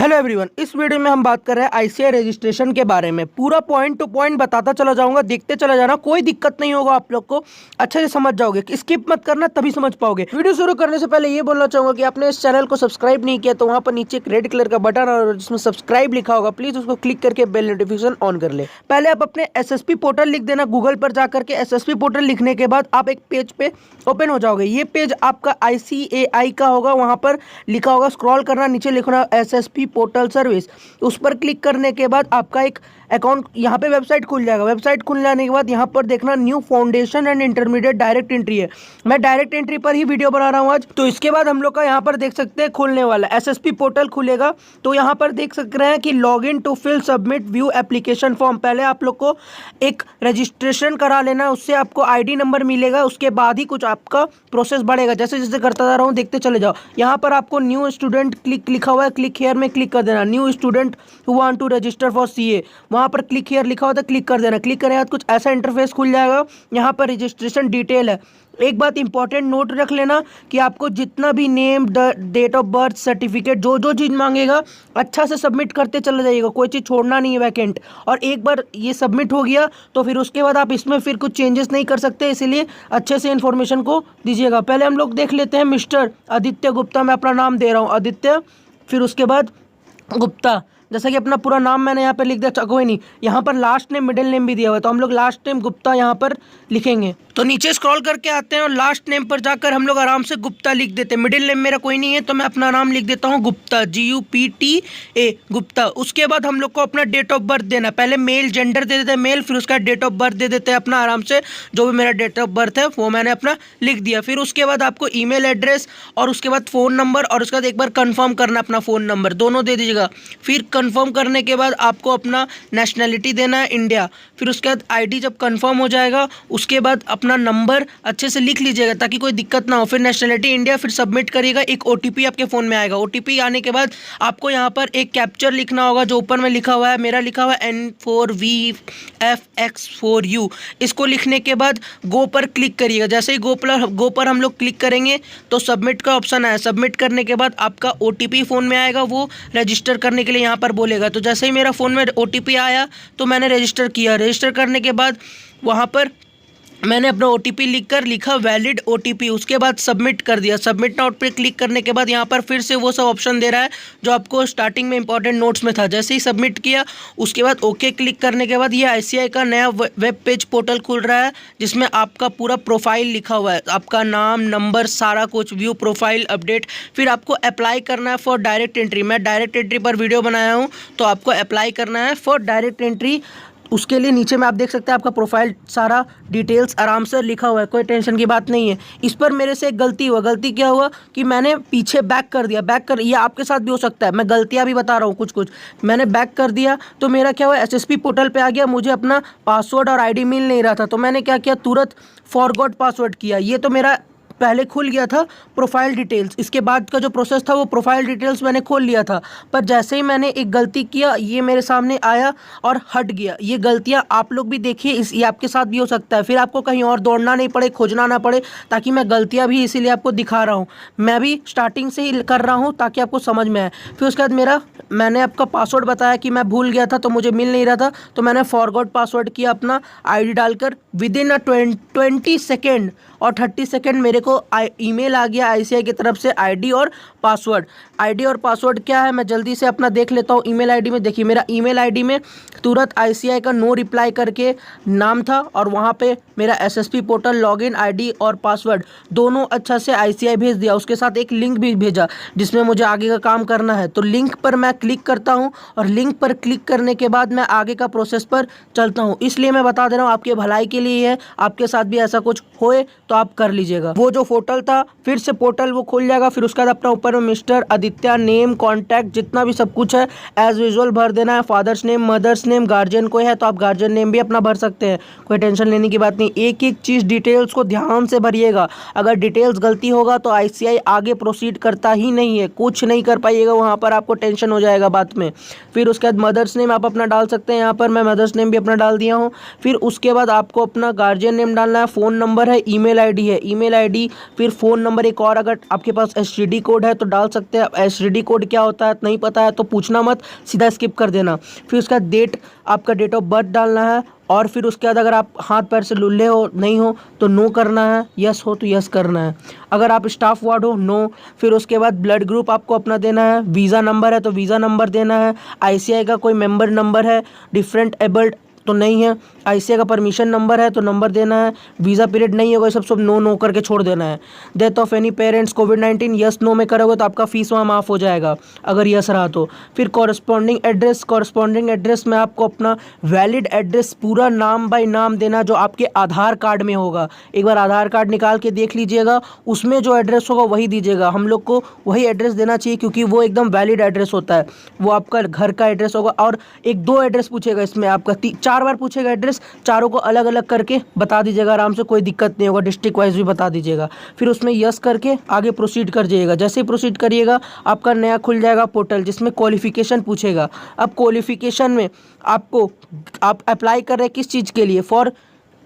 Hello everyone, इस video में हम बात कर रहे हैं आईसीआई रजिस्ट्रेशन के बारे में। पूरा पॉइंट टू पॉइंट बताता चला जाऊंगा, देखते चला जाना, कोई दिक्कत नहीं होगा, आप लोग को अच्छे से समझ जाओगे। स्किप मत करना, तभी समझ पाओगे। वीडियो शुरू करने से पहले ये बोलना चाहूंगा कि आपने इस चैनल को सब्सक्राइब नहीं किया तो वहां पर नीचे एक रेड कलर का बटन और जिसमें सब्सक्राइब लिखा होगा, प्लीज उसको क्लिक करके बेल नोटिफिकेशन ऑन कर ले। पहले आप अपने एसएसपी पोर्टल लिख देना, गूगल पर जाकर के एसएसपी पोर्टल लिखने के बाद आप एक पेज पे ओपन हो जाओगे। ये पेज आपका आईसीएआई का होगा, वहां पर लिखा होगा, स्क्रॉल करना, नीचे लिखना एसएसपी पोर्टल सर्विस। उस पर क्लिक करने के बाद आपका एक अकाउंट यहाँ पे वेबसाइट खुल जाएगा। वेबसाइट खुल जाने के बाद यहाँ पर देखना new foundation and intermediate direct entry है। मैं डायरेक्ट एंट्री पर ही वीडियो बना रहा हूँ आज। तो इसके बाद हम लोग का यहाँ पर देख सकते हैं खुलने वाला एसएसपी पोर्टल खुलेगा। तो यहाँ पर देख सक रहे हैं कि log in to fill submit view application form. पहले आप लोग को एक रजिस्ट्रेशन करा लेना है, उससे आपको आईडी नंबर मिलेगा, उसके बाद ही कुछ आपका प्रोसेस बढ़ेगा। जैसे जैसे करता जा रहा हूँ, देखते चले जाओ। यहाँ पर आपको न्यू स्टूडेंट क्लिक लिखा हुआ है, क्लिक हेयर में क्लिक कर देना। New student who want to register for CA, वहाँ पर क्लिक हेयर लिखा होता है, क्लिक कर देना। क्लिक करने के बाद कुछ ऐसा इंटरफेस खुल जाएगा। यहाँ पर रजिस्ट्रेशन डिटेल है। एक बात इंपॉर्टेंट नोट रख लेना कि आपको जितना भी name, date of birth, certificate, जो जो चीज़ मांगेगा अच्छा से सबमिट करते चले जाइएगा, कोई चीज़ छोड़ना नहीं है वैकेंट। और एक बार ये सबमिट हो गया तो फिर उसके बाद आप इसमें फिर कुछ चेंजेस नहीं कर सकते, इसीलिए अच्छे से इन्फॉर्मेशन को दीजिएगा। पहले हम लोग देख लेते हैं मिस्टर आदित्य गुप्ता, मैं अपना नाम दे रहा हूँ आदित्य, फिर उसके बाद गुप्ता, जैसा कि अपना पूरा नाम मैंने यहाँ पर लिख दिया। कोई नहीं, यहाँ पर लास्ट नेम मिडिल नेम भी दिया हुआ है, तो हम लोग लास्ट नेम गुप्ता यहाँ पर लिखेंगे। तो नीचे स्क्रॉल करके आते हैं और लास्ट नेम पर जाकर हम लोग आराम से गुप्ता लिख देते हैं। मिडिल नेम मेरा कोई नहीं है तो मैं अपना नाम लिख देता हूँ गुप्ता, GUPTA गुप्ता। उसके बाद हम लोग को अपना डेट ऑफ बर्थ देना। पहले मेल जेंडर दे देते हैं मेल, फिर उसका डेट ऑफ बर्थ दे देते हैं अपना आराम से। जो भी मेरा डेट ऑफ बर्थ है वो मैंने अपना लिख दिया। फिर उसके बाद आपको ईमेल एड्रेस और उसके बाद फ़ोन नंबर और उसके बाद एक बार कन्फर्म करना अपना फ़ोन नंबर, दोनों दे दीजिएगा। फिर कन्फर्म करने के बाद आपको अपना नेशनैलिटी देना है इंडिया। फिर उसके बाद आईडी जब कंफर्म हो जाएगा उसके बाद अपना नंबर अच्छे से लिख लीजिएगा ताकि कोई दिक्कत ना हो। फिर नेशनैलिटी इंडिया, फिर सबमिट करिएगा। एक ओटीपी आपके फ़ोन में आएगा। ओटीपी आने के बाद आपको यहाँ पर एक कैप्चर लिखना होगा, जो ऊपर में लिखा हुआ है, मेरा लिखा हुआ है N4VFX4U। इसको लिखने के बाद गो पर क्लिक करिएगा। जैसे ही गो पर हम लोग क्लिक करेंगे तो सबमिट का ऑप्शन आया। सबमिट करने के बाद आपका ओटीपी फ़ोन में आएगा, वो रजिस्टर करने के लिए यहाँ पर बोलेगा। तो जैसे ही मेरा फ़ोन में ओटीपी आया तो मैंने रजिस्टर किया। रजिस्टर करने के बाद वहाँ पर मैंने अपना ओटीपी लिखा वैलिड ओटीपी, उसके बाद सबमिट कर दिया। सबमिट नाउ पे क्लिक करने के बाद यहाँ पर फिर से वो सब ऑप्शन दे रहा है जो आपको स्टार्टिंग में इंपॉर्टेंट नोट्स में था। जैसे ही सबमिट किया उसके बाद ओके क्लिक करने के बाद ये आईसीआई का नया वेब पेज पोर्टल खुल रहा है, जिसमें आपका पूरा प्रोफाइल लिखा हुआ है, आपका नाम, नंबर, सारा कुछ, व्यू प्रोफाइल, अपडेट। फिर आपको अप्लाई करना है फॉर डायरेक्ट एंट्री। मैं डायरेक्ट एंट्री पर वीडियो बनाया हूँ, तो आपको अप्लाई करना है फॉर डायरेक्ट एंट्री। उसके लिए नीचे में आप देख सकते हैं आपका प्रोफाइल, सारा डिटेल्स आराम से लिखा हुआ है, कोई टेंशन की बात नहीं है। इस पर मेरे से एक गलती हुआ। गलती क्या हुआ कि मैंने पीछे बैक कर दिया। ये आपके साथ भी हो सकता है, मैं गलतियां भी बता रहा हूँ कुछ मैंने बैक कर दिया। तो मेरा क्या हुआ, एसएसपी पोर्टल पे आ गया, मुझे अपना पासवर्ड और आईडी मिल नहीं रहा था। तो मैंने क्या किया, तुरंत फॉरगॉट पासवर्ड किया। ये तो मेरा पहले खुल गया था प्रोफाइल डिटेल्स, इसके बाद का जो प्रोसेस था वो प्रोफाइल डिटेल्स मैंने खोल लिया था। पर जैसे ही मैंने एक गलती किया, ये मेरे सामने आया और हट गया। ये गलतियां आप लोग भी देखिए, ये आपके साथ भी हो सकता है। फिर आपको कहीं और दौड़ना नहीं पड़े, खोजना ना पड़े, ताकि मैं गलतियां भी इसीलिए आपको दिखा रहा हूँ। मैं भी स्टार्टिंग से ही कर रहा हूँ ताकि आपको समझ में आए। फिर उसके बाद मैंने आपका पासवर्ड बताया कि मैं भूल गया था, तो मुझे मिल नहीं रहा था, तो मैंने फॉरगॉट पासवर्ड किया अपना आईडी डालकर। विदिन 20 सेकेंड और 30 सेकेंड मेरे को ईमेल आ गया आईसीआई की तरफ से, आईडी और पासवर्ड। आईडी और पासवर्ड क्या है मैं जल्दी से अपना देख लेता हूँ। ईमेल आईडी में देखिए, मेरा ईमेल आईडी में तुरंत आईसीआई का नो रिप्लाई करके नाम था, और वहाँ पे मेरा एसएसपी पोर्टल लॉगिन आईडी और पासवर्ड दोनों अच्छा से आईसीआई भेज दिया। उसके साथ एक लिंक भी भेजा जिसमें मुझे आगे का काम करना है। तो लिंक पर मैं क्लिक करता हूँ और लिंक पर क्लिक करने के बाद मैं आगे का प्रोसेस पर चलता हूँ। इसलिए मैं बता दे रहा हूँ, आपके भलाई के लिए है। आपके साथ भी ऐसा कुछ होए तो आप कर लीजिएगा। वो जो पोर्टल था, फिर से पोर्टल वो खुल जाएगा। फिर उसके बाद अपना ऊपर में मिस्टर आदित्य नेम, कॉन्टैक्ट, जितना भी सब कुछ है एज यूजुअल भर देना है। Father's name, mother's name, guardian कोई है तो आप गार्जियन नेम भी अपना भर सकते हैं, कोई टेंशन लेने की बात नहीं। एक एक चीज़ डिटेल्स को ध्यान से भरिएगा। अगर डिटेल्स गलती होगा तो आईसीआई आगे प्रोसीड करता ही नहीं है, कुछ नहीं कर पाइएगा, वहाँ पर आपको टेंशन हो जाएगा बात में। फिर उसके बाद मदर्स नेम आप अपना डाल सकते हैं, यहाँ पर मैं मदर्स नेम भी अपना डाल दिया हूँ। फिर उसके बाद आपको अपना गार्जियन नेम डालना है, फ़ोन नंबर है, ईमेल आईडी है, ईमेल आईडी, फिर फ़ोन नंबर। एक और अगर आपके पास एसटीडी कोड है तो डाल सकते हैं। एसटीडी कोड क्या होता है नहीं पता है तो पूछना मत, सीधा स्किप कर देना। फिर उसका डेट, आपका डेट ऑफ बर्थ डालना है। और फिर उसके बाद अगर आप हाथ पैर से लुल्ले हो नहीं हो तो नो करना है, यस हो तो यस करना है, अगर आप स्टाफ वार्ड हो नो। फिर उसके बाद ब्लड ग्रुप आपको अपना देना है, वीज़ा नंबर है तो वीज़ा नंबर देना है, आईसीआई का कोई मेंबर नंबर है, डिफरेंट एबल्ड तो नहीं है, आईसीआई का परमिशन नंबर है तो नंबर देना है, वीज़ा पीरियड नहीं होगा, सब नो नो करके छोड़ देना है। डेथ ऑफ एनी पेरेंट्स, कोविड-19 यस नो में करोगे तो आपका फीस वहाँ माफ़ हो जाएगा अगर यस रहा तो। फिर कॉरस्पॉन्डिंग एड्रेस में आपको अपना वैलिड एड्रेस पूरा नाम बाय नाम देना जो आपके आधार कार्ड में होगा। एक बार आधार कार्ड निकाल के देख लीजिएगा, उसमें जो एड्रेस होगा वही दीजिएगा। हम लोग को वही एड्रेस देना चाहिए क्योंकि वो एकदम वैलिड एड्रेस होता है, वो आपका घर का एड्रेस होगा। और एक दो एड्रेस पूछेगा इसमें, आपका 4 बार पूछेगा एड्रेस, चारों को अलग अलग करके बता दीजिएगा आराम से, कोई दिक्कत नहीं होगा, डिस्ट्रिक्ट वाइज भी बता दीजिएगा। फिर उसमें यस करके आगे प्रोसीड कर जाइएगा। जैसे ही प्रोसीड करिएगा आपका नया खुल जाएगा पोर्टल जिसमें क्वालिफिकेशन पूछेगा। अब क्वालिफिकेशन में आपको, आप अप्लाई कर रहे हैं किस चीज़ के लिए, for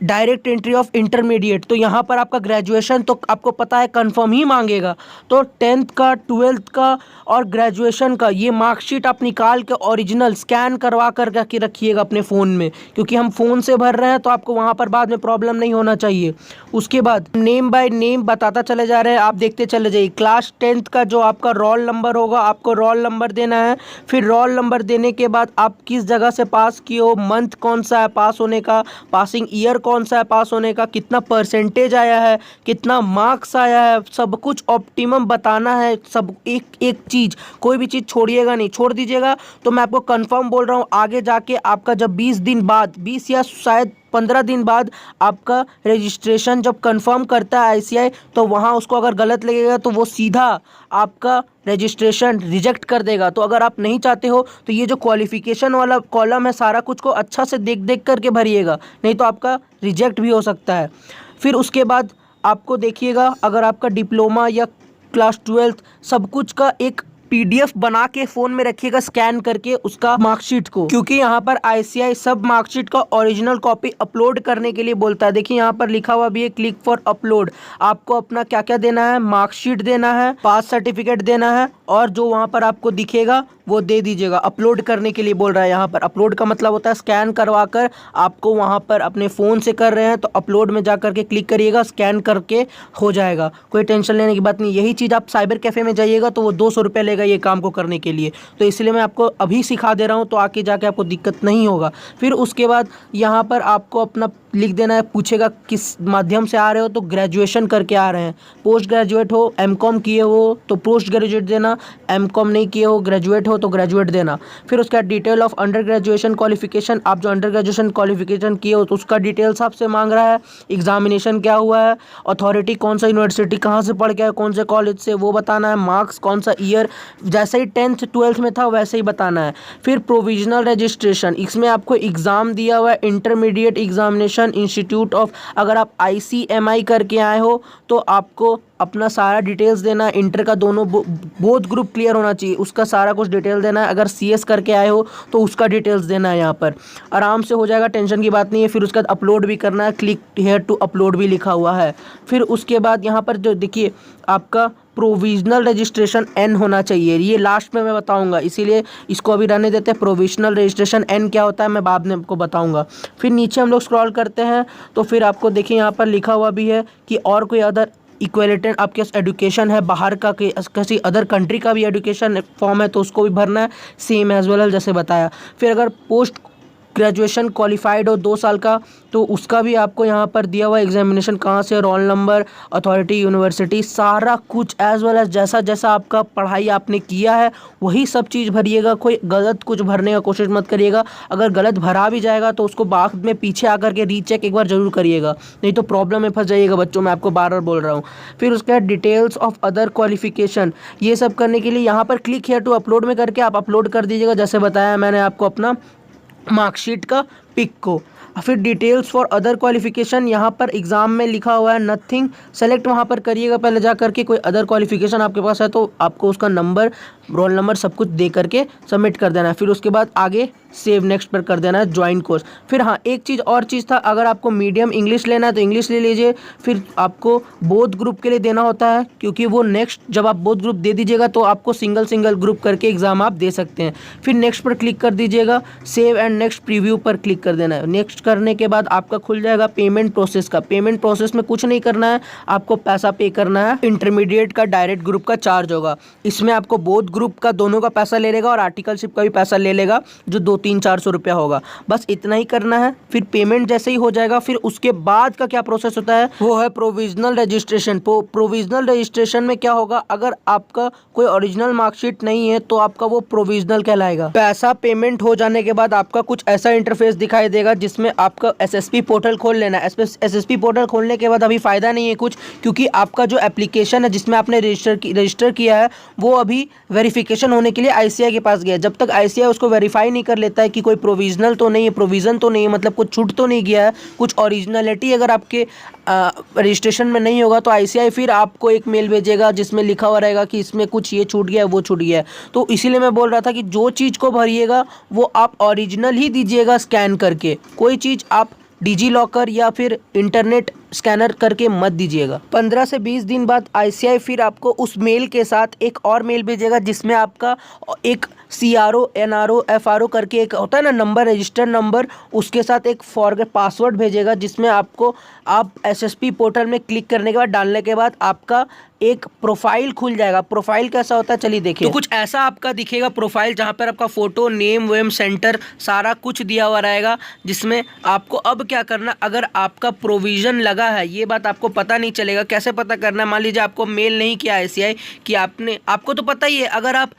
direct entry of intermediate, तो यहाँ पर आपका ग्रेजुएशन तो आपको पता है कंफर्म ही मांगेगा। तो 10th का, 12th का और ग्रेजुएशन का ये मार्कशीट आप निकाल के ओरिजिनल स्कैन करवा कर रखिएगा अपने फ़ोन में, क्योंकि हम फ़ोन से भर रहे हैं तो आपको वहाँ पर बाद में प्रॉब्लम नहीं होना चाहिए। उसके बाद नेम बाय नेम बताता चले जा रहे हैं, आप देखते चले जाइए। क्लास 10th का जो आपका रोल नंबर होगा आपको रोल नंबर देना है। फिर रोल नंबर देने के बाद आप किस जगह से पास किए हो, मंथ कौन सा है पास होने का, पासिंग ईयर कौन सा है पास होने का, कितना परसेंटेज आया है, कितना मार्क्स आया है, सब कुछ ऑप्टिमम बताना है। सब एक एक चीज़, कोई भी चीज़ छोड़िएगा नहीं, छोड़ दीजिएगा तो मैं आपको कंफर्म बोल रहा हूँ आगे जाके आपका जब 20 दिन बाद, 20 या शायद 15 दिन बाद आपका रजिस्ट्रेशन जब कंफर्म करता है आईसीआई, तो वहाँ उसको अगर गलत लगेगा तो वो सीधा आपका रजिस्ट्रेशन रिजेक्ट कर देगा। तो अगर आप नहीं चाहते हो तो ये जो क्वालिफिकेशन वाला कॉलम है सारा कुछ को अच्छा से देख देख करके भरिएगा, नहीं तो आपका रिजेक्ट भी हो सकता है। फिर उसके बाद आपको देखिएगा अगर आपका डिप्लोमा या क्लास 12th सब कुछ का एक पीडीएफ बना के फ़ोन में रखिएगा स्कैन करके उसका मार्कशीट को, क्योंकि यहाँ पर आईसीआई सब मार्कशीट का ओरिजिनल कॉपी अपलोड करने के लिए बोलता है। देखिए यहाँ पर लिखा हुआ भी है क्लिक फॉर अपलोड। आपको अपना क्या क्या देना है, मार्कशीट देना है, पास सर्टिफिकेट देना है और जो वहाँ पर आपको दिखेगा वो दे दीजिएगा। अपलोड करने के लिए बोल रहा है यहाँ पर। अपलोड का मतलब होता है स्कैन करवा कर आपको वहाँ पर अपने फ़ोन से कर रहे हैं तो अपलोड में जा करके क्लिक करिएगा, स्कैन करके हो जाएगा, कोई टेंशन लेने की बात नहीं। यही चीज़ आप साइबर कैफ़े में जाइएगा तो वो 200 रुपये लेगा ये काम को करने के लिए, तो इसलिए मैं आपको अभी सिखा दे रहा हूँ तो आके जाके आपको दिक्कत नहीं होगा। फिर उसके बाद यहाँ पर आपको अपना लिख देना है, पूछेगा किस माध्यम से आ रहे हो तो ग्रेजुएशन करके आ रहे हैं, पोस्ट ग्रेजुएट हो, एमकॉम किए हो तो पोस्ट ग्रेजुएट देना, एमकॉम नहीं किए हो ग्रेजुएट हो तो ग्रेजुएट देना। फिर उसका detail of under graduation qualification, आप जो अंडर ग्रेजुएशन क्वालिफिकेशन किए हो तो उसका डिटेल्स आपसे मांग रहा है, एग्जामिनेशन क्या हुआ है, अथॉरिटी कौन सा यूनिवर्सिटी कहाँ से पढ़ के आए, कौन से कॉलेज से वो बताना है, मार्क्स कौन सा ईयर, जैसे ही 10th 12th में था वैसे ही बताना है। फिर प्रोविजनल रजिस्ट्रेशन, इसमें आपको एग्ज़ाम दिया हुआ है इंटरमीडिएट एग्जामिनेशन इंस्टीट्यूट ऑफ, अगर आप ICMI करके आए हो तो आपको अपना सारा डिटेल्स देना है। इंटर का दोनों बोथ ग्रुप क्लियर होना चाहिए, उसका सारा कुछ डिटेल देना है। अगर CS करके आए हो तो उसका डिटेल्स देना है। यहाँ पर आराम से हो जाएगा, टेंशन की बात नहीं है। फिर उसके बाद अपलोड भी करना है, क्लिक हेयर टू अपलोड भी लिखा हुआ है। फिर उसके बाद यहाँ पर जो देखिए आपका प्रोविजनल रजिस्ट्रेशन N होना चाहिए, ये लास्ट में मैं बताऊंगा इसीलिए इसको अभी रहने देते हैं। प्रोविजनल रजिस्ट्रेशन N क्या होता है मैं बाद में आपको बताऊंगा। फिर नीचे हम लोग स्क्रॉल करते हैं तो फिर आपको देखिए यहाँ पर लिखा हुआ भी है कि और कोई अदर इक्वेलेटेंट आपके एडुकेशन है, बाहर का किसी अदर कंट्री का भी एडुकेशन फॉर्म है तो उसको भी भरना है, सेम एज वेल जैसे बताया। फिर अगर पोस्ट ग्रेजुएशन क्वालिफाइड हो 2 साल का तो उसका भी आपको यहाँ पर दिया हुआ एग्जामिनेशन कहाँ से, रोल नंबर, अथॉरिटी, यूनिवर्सिटी, सारा कुछ एज वेल एज जैसा जैसा आपका पढ़ाई आपने किया है वही सब चीज़ भरिएगा। कोई गलत कुछ भरने का कोशिश मत करिएगा, अगर गलत भरा भी जाएगा तो उसको बाद में पीछे आकर के रीचेक एक बार जरूर करिएगा, नहीं तो प्रॉब्लम में फंस जाइएगा बच्चों, मैं आपको बार बार बोल रहा हूँ। फिर उसके बाद डिटेल्स ऑफ अदर क्वालिफिकेशन, ये सब करने के लिए यहाँ पर क्लिक हेयर टू अपलोड में करके आप अपलोड कर दीजिएगा। जैसे बताया मैंने आपको अपना मार्कशीट का पिक को। फिर डिटेल्स फॉर अदर क्वालिफिकेशन, यहाँ पर एग्ज़ाम में लिखा हुआ है नथिंग, सेलेक्ट वहाँ पर करिएगा पहले जा करके। कोई अदर क्वालिफिकेशन आपके पास है तो आपको उसका नंबर, रोल नंबर सब कुछ दे करके सबमिट कर देना है। फिर उसके बाद आगे सेव नेक्स्ट पर कर देना है, ज्वाइन कोर्स। फिर हाँ, एक चीज़ और चीज़ था, अगर आपको मीडियम इंग्लिश लेना है तो इंग्लिश ले लीजिए। फिर आपको बोथ ग्रुप के लिए देना होता है, क्योंकि वो नेक्स्ट जब आप बोथ ग्रुप दे दीजिएगा तो आपको सिंगल ग्रुप करके एग्ज़ाम आप दे सकते हैं। फिर नेक्स्ट पर क्लिक कर दीजिएगा, सेव एंड नेक्स्ट प्रीव्यू पर क्लिक कर देना है। नेक्स्ट करने के बाद आपका खुल जाएगा पेमेंट प्रोसेस का। पेमेंट प्रोसेस में कुछ नहीं करना है, आपको पैसा पे करना है। इंटरमीडिएट का डायरेक्ट ग्रुप का चार्ज होगा, इसमें आपको बोथ ग्रुप का दोनों का पैसा ले लेगा और आर्टिकलशिप का भी पैसा ले लेगा, जो 200-400 रुपया होगा। बस इतना ही करना है। फिर पेमेंट जैसे ही हो जाएगा, फिर उसके बाद का क्या प्रोसेस होता है वो है प्रोविजनल रजिस्ट्रेशन। प्रोविजनल रजिस्ट्रेशन में क्या होगा, अगर आपका कोई ओरिजिनल मार्कशीट नहीं है तो आपका वो प्रोविजनल कहलाएगा। पैसा पेमेंट हो जाने के बाद आपका कुछ ऐसा इंटरफेस दिखाई देगा, जिसमें आपका एसएसपी पोर्टल खोल लेना है। एसएसपी पोर्टल खोलने के बाद अभी फ़ायदा नहीं है कुछ, क्योंकि आपका जो एप्लीकेशन है जिसमें आपने रजिस्टर किया है वो अभी वेरिफिकेशन होने के लिए आईसीआई के पास गया। जब तक आईसीआई उसको वेरीफाई नहीं कर लेता है कि कोई प्रोविजनल तो नहीं है, प्रोविज़न तो नहीं है, मतलब कुछ छूट तो नहीं गया है, कुछ ओरिजिनलिटी अगर आपके रजिस्ट्रेशन में नहीं होगा, तो आईसीआई फिर आपको एक मेल भेजेगा जिसमें लिखा हुआ रहेगा कि इसमें कुछ ये छूट गया है, वो छूट गया है। तो इसीलिए मैं बोल रहा था कि जो चीज़ को भरिएगा वो आप ओरिजिनल ही दीजिएगा स्कैन करके, कोई चीज़ आप डिजी लॉकर या फिर इंटरनेट स्कैनर करके मत दीजिएगा। 15 से 20 दिन बाद आईसीआई फिर आपको उस मेल के साथ एक और मेल भेजेगा, जिसमें आपका एक CRO NRO FRO करके एक होता है ना नंबर, रजिस्टर नंबर, उसके साथ एक फॉरगेट पासवर्ड भेजेगा, जिसमें आपको आप एसएसपी पोर्टल में क्लिक करने के बाद, डालने के बाद आपका एक प्रोफाइल खुल जाएगा। प्रोफाइल कैसा होता है चलिए देखिए। तो कुछ ऐसा आपका दिखेगा प्रोफाइल, जहाँ पर आपका फोटो, नेम वेम, सेंटर सारा कुछ दिया हुआ रहेगा, जिसमें आपको अब क्या करना, अगर आपका प्रोविज़न लगा है, ये बात आपको पता नहीं चलेगा। कैसे पता करना है, मान लीजिए आपको मेल नहीं किया आईसीआई कि आपको तो पता ही है, अगर आप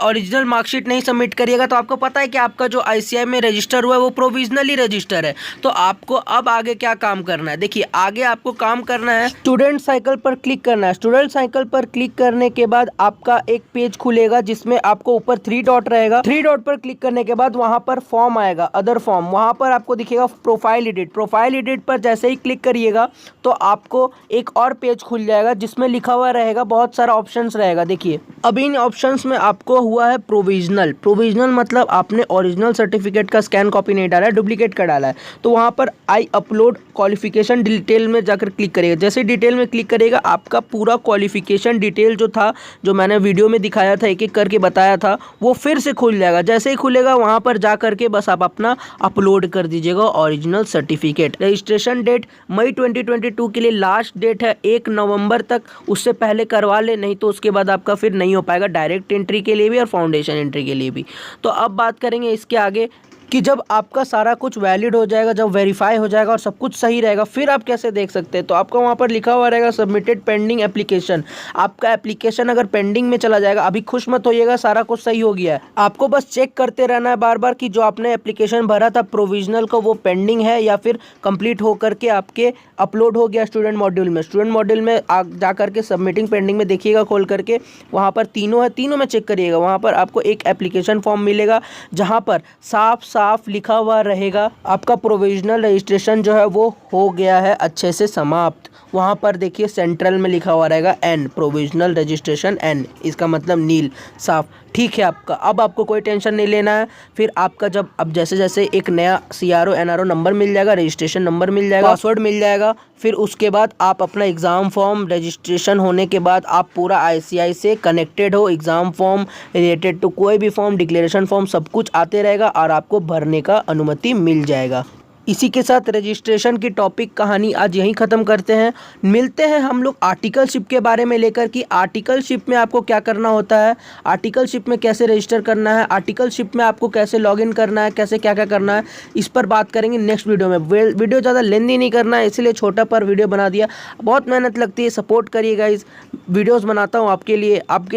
ओरिजिनल मार्कशीट नहीं सबमिट करिएगा तो आपको पता है कि आपका जो आईसीआई में रजिस्टर हुआ है वो प्रोविजनली रजिस्टर है। तो आपको अब आगे क्या काम करना है, देखिए आगे आपको काम करना है, स्टूडेंट साइकिल पर क्लिक करना है। स्टूडेंट साइकिल पर क्लिक करने के बाद आपका एक पेज खुलेगा, जिसमें आपको ऊपर 3 डॉट रहेगा। 3 डॉट पर क्लिक करने के बाद वहां पर फॉर्म आएगा, अदर फॉर्म, वहां पर आपको दिखेगा प्रोफाइल एडिट। प्रोफाइल एडिट पर जैसे ही क्लिक करिएगा तो आपको एक और पेज खुल जाएगा, जिसमें लिखा हुआ रहेगा, बहुत सारा ऑप्शंस रहेगा। देखिए अब इन ऑप्शंस में आपको हुआ है प्रोविजनल मतलब आपने ओरिजिनल सर्टिफिकेट का स्कैन कॉपी नहीं डाला है, डुप्लीकेट का डाला है। तो वहाँ पर आई अपलोड क्वालिफिकेशन डिटेल में जाकर क्लिक करिएगा। जैसे डिटेल में क्लिक करिएगा, आपका पूरा क्वालिफिकेशन डिटेल जो था, जो मैंने वीडियो में दिखाया था, एक एक करके बताया था, वो फिर से खुल जाएगा। जैसे ही खुलेगा वहाँ पर जा करके बस आप अपना अपलोड कर दीजिएगा ओरिजिनल सर्टिफिकेट। रजिस्ट्रेशन डेट मई 2022 के लिए लास्ट डेट है, 1 नवंबर तक। उससे पहले करवा ले, नहीं तो उसके बाद आपका फिर नहीं हो पाएगा, डायरेक्ट एंट्री के लिए भी और फाउंडेशन एंट्री के लिए भी। तो अब बात करेंगे इसके आगे कि जब आपका सारा कुछ वैलिड हो जाएगा, जब वेरीफाई हो जाएगा और सब कुछ सही रहेगा, फिर आप कैसे देख सकते हैं। तो आपका वहाँ पर लिखा हुआ रहेगा सबमिटेड पेंडिंग एप्लीकेशन। आपका एप्लीकेशन अगर पेंडिंग में चला जाएगा, अभी खुश मत होइएगा, सारा कुछ सही हो गया है। आपको बस चेक करते रहना है बार बार कि जो आपने एप्लीकेशन भरा था प्रोविजनल को, वो पेंडिंग है या फिर कंप्लीट हो करके आपके अपलोड हो गया स्टूडेंट मॉड्यूल में। स्टूडेंट मॉड्यूल में जा करके सबमिटिंग पेंडिंग में देखिएगा खोल करके, वहाँ पर तीनों है, तीनों में चेक करिएगा। वहाँ पर आपको एक एप्लीकेशन फॉर्म मिलेगा, जहाँ पर साफ साफ लिखा हुआ रहेगा आपका प्रोविजनल रजिस्ट्रेशन जो है वो हो गया है अच्छे से समाप्त। वहाँ पर देखिए सेंट्रल में लिखा हुआ रहेगा N, प्रोविजनल रजिस्ट्रेशन N, इसका मतलब नील साफ। ठीक है आपका, अब आपको कोई टेंशन नहीं लेना है। फिर आपका जब अब जैसे जैसे एक नया CRO NRO नंबर मिल जाएगा, रजिस्ट्रेशन नंबर मिल जाएगा, पासवर्ड मिल जाएगा, फिर उसके बाद आप अपना एग्ज़ाम फॉर्म, रजिस्ट्रेशन होने के बाद आप पूरा आईसीआई से कनेक्टेड हो, एग्ज़ाम फॉर्म रिलेटेड टू कोई भी फॉर्म, डिक्लेरेशन फॉर्म, सब कुछ आते रहेगा और आपको भरने का अनुमति मिल जाएगा। इसी के साथ रजिस्ट्रेशन की टॉपिक कहानी आज यहीं ख़त्म करते हैं। मिलते हैं हम लोग आर्टिकलशिप के बारे में लेकर कि आर्टिकलशिप में आपको क्या करना होता है, आर्टिकलशिप में कैसे रजिस्टर करना है, आर्टिकलशिप में आपको कैसे लॉगिन करना है, कैसे क्या क्या करना है, इस पर बात करेंगे नेक्स्ट वीडियो में। वीडियो ज़्यादा लेंथी नहीं करना है, इसलिए छोटा पर वीडियो बना दिया। बहुत मेहनत लगती है, सपोर्ट करिएगा। इस वीडियोज़ बनाता हूँ आपके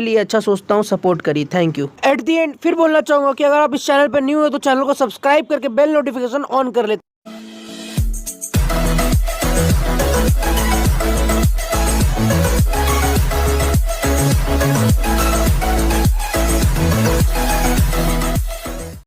लिए अच्छा सोचता हूँ, सपोर्ट करिए। Thank you. At the and फिर बोलना चाहूँगा कि अगर आप इस चैनल पर न्यू हो तो चैनल को सब्सक्राइब करके बेल नोटिफिकेशन ऑन कर लेते।